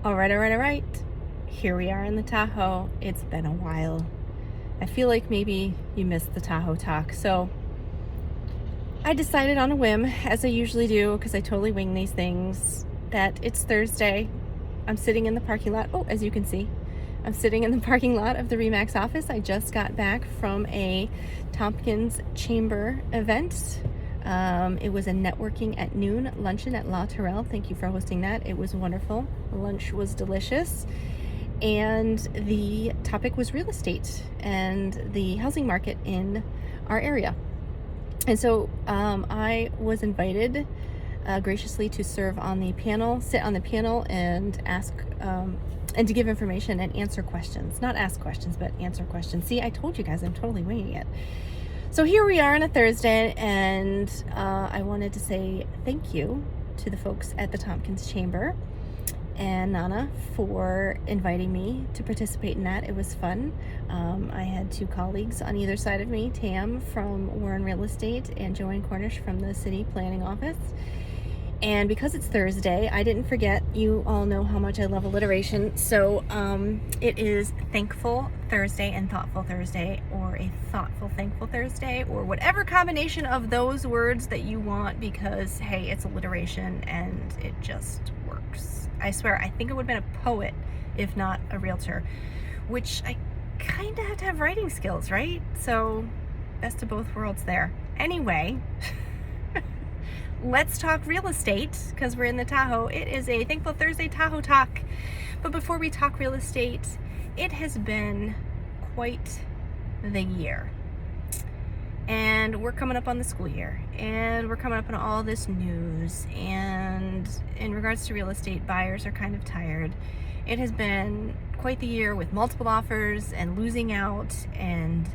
All right. Here we are in the Tahoe. It's been a while. I feel like maybe you missed the Tahoe talk. So I decided on a whim, as I usually do, because I totally wing these things, that it's Thursday. I'm sitting in the parking lot. Oh, as you can see, I'm sitting in the parking lot of the RE/MAX office. I just got back from a Tompkins Chamber event. It was a networking at noon luncheon at La Tourelle. Thank you for hosting that. It was wonderful. Lunch was delicious. And the topic was real estate and the housing market in our area. And so I was invited graciously to serve on the panel, sit on the panel and ask and to give information and answer questions. Not ask questions, but answer questions. See, I told you guys I'm totally winging it. So here we are on a Thursday, and I wanted to say thank you to the folks at the Tompkins Chamber and Nana for inviting me to participate in that. It was fun. I had two colleagues on either side of me, Tam from Warren Real Estate and Joanne Cornish from the City Planning Office. And because it's Thursday, I didn't forget. You all know how much I love alliteration. So it is Thankful Thursday and Thoughtful Thursday, or a Thoughtful Thankful Thursday, or whatever combination of those words that you want, because, hey, it's alliteration and it just works. I swear, I think I would have been a poet if not a realtor, which I kind of have to have writing skills, right? So best of both worlds there. Anyway, let's talk real estate, because we're in the Tahoe. It is a Thankful Thursday Tahoe talk. But before we talk real estate, it has been quite the year. And we're coming up on the school year, and we're coming up on all this news. And in regards to real estate, buyers are kind of tired. It has been quite the year with multiple offers and losing out and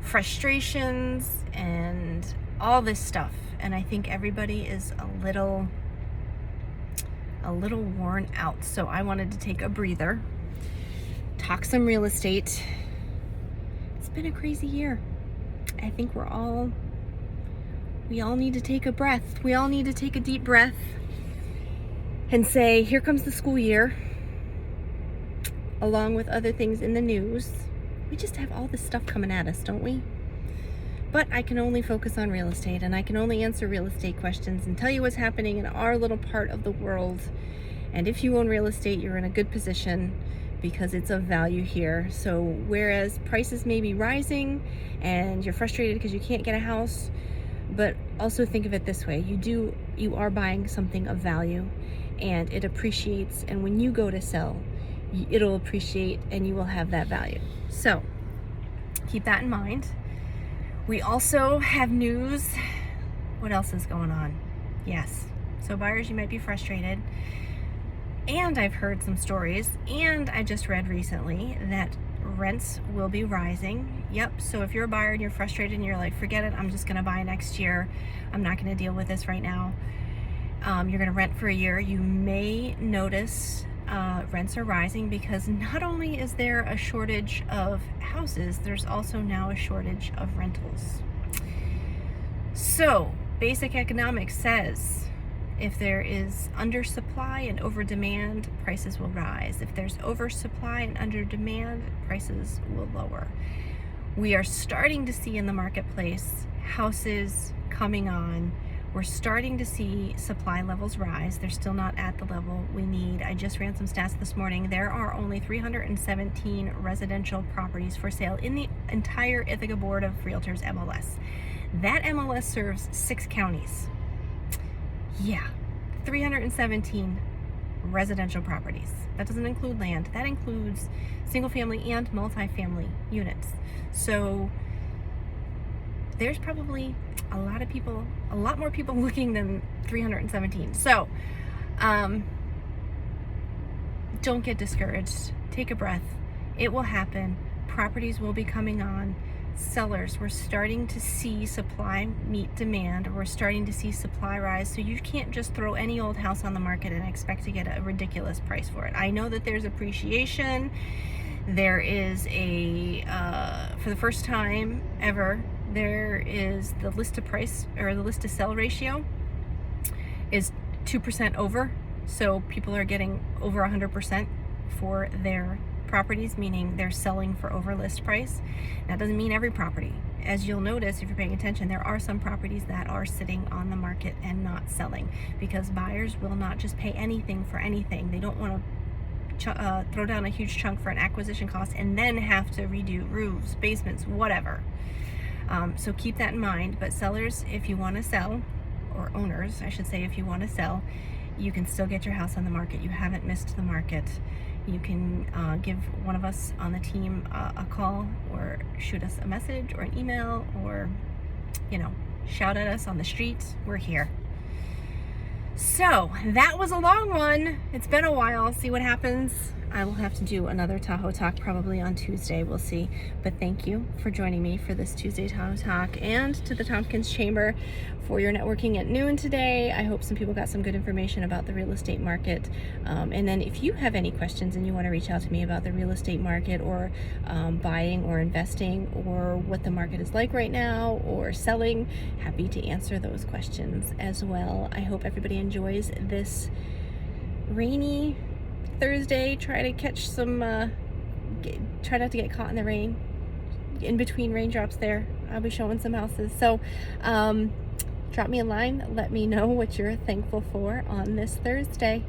frustrations and all this stuff. And I think everybody is a little worn out. So I wanted to take a breather, talk some real estate. It's been a crazy year. I think we all need to take a breath. We all need to take a deep breath and say, here comes the school year, along with other things in the news. We just have all this stuff coming at us, don't we? But I can only focus on real estate, and I can only answer real estate questions and tell you what's happening in our little part of the world. And if you own real estate, you're in a good position because it's of value here. So whereas prices may be rising and you're frustrated because you can't get a house, but also think of it this way. You are buying something of value, and it appreciates, and when you go to sell, it'll appreciate and you will have that value. So keep that in mind. We also have news. What else is going on? Yes. So buyers, you might be frustrated. And I've heard some stories, and I just read recently that rents will be rising. Yep. So if you're a buyer and you're frustrated and you're like, forget it, I'm just going to buy next year. I'm not going to deal with this right now. You're going to rent for a year. You may notice rents are rising because not only is there a shortage of houses, there's also now a shortage of rentals. So basic economics says if there is undersupply and over demand, prices will rise. If there's oversupply and under demand, prices will lower. We are starting to see in the marketplace houses coming on. We're starting to see supply levels rise. They're still not at the level we need. I just ran some stats this morning. There are only 317 residential properties for sale in the entire Ithaca Board of Realtors MLS. That MLS serves 6 counties. Yeah, 317 residential properties. That doesn't include land. That includes single family and multifamily units. So there's probably a lot more people looking than 317. So don't get discouraged. Take a breath. It will happen. Properties will be coming on. Sellers, we're starting to see supply meet demand. We're starting to see supply rise. So you can't just throw any old house on the market and expect to get a ridiculous price for it. I know that there's appreciation. There is for the first time ever, there is the list to price, or the list to sell ratio is 2% over. So people are getting over 100% for their properties, meaning they're selling for over list price. That doesn't mean every property. As you'll notice if you're paying attention, there are some properties that are sitting on the market and not selling because buyers will not just pay anything for anything. They don't want to throw down a huge chunk for an acquisition cost and then have to redo roofs, basements, whatever. So keep that in mind. But sellers, if you want to sell, or owners, I should say, if you want to sell, you can still get your house on the market. You haven't missed the market. You can give one of us on the team a call or shoot us a message or an email or, shout at us on the street. We're here. So that was a long one. It's been a while. See what happens. I will have to do another Tahoe Talk probably on Tuesday. We'll see. But thank you for joining me for this Tuesday Tahoe Talk, and to the Tompkins Chamber for your networking at noon today. I hope some people got some good information about the real estate market. And then if you have any questions and you want to reach out to me about the real estate market or buying or investing or what the market is like right now or selling, happy to answer those questions as well. I hope everybody enjoys this rainy Thursday. Try to catch some, try not to get caught in the rain, in between raindrops there. I'll be showing some houses. So drop me a line, let me know what you're thankful for on this Thursday.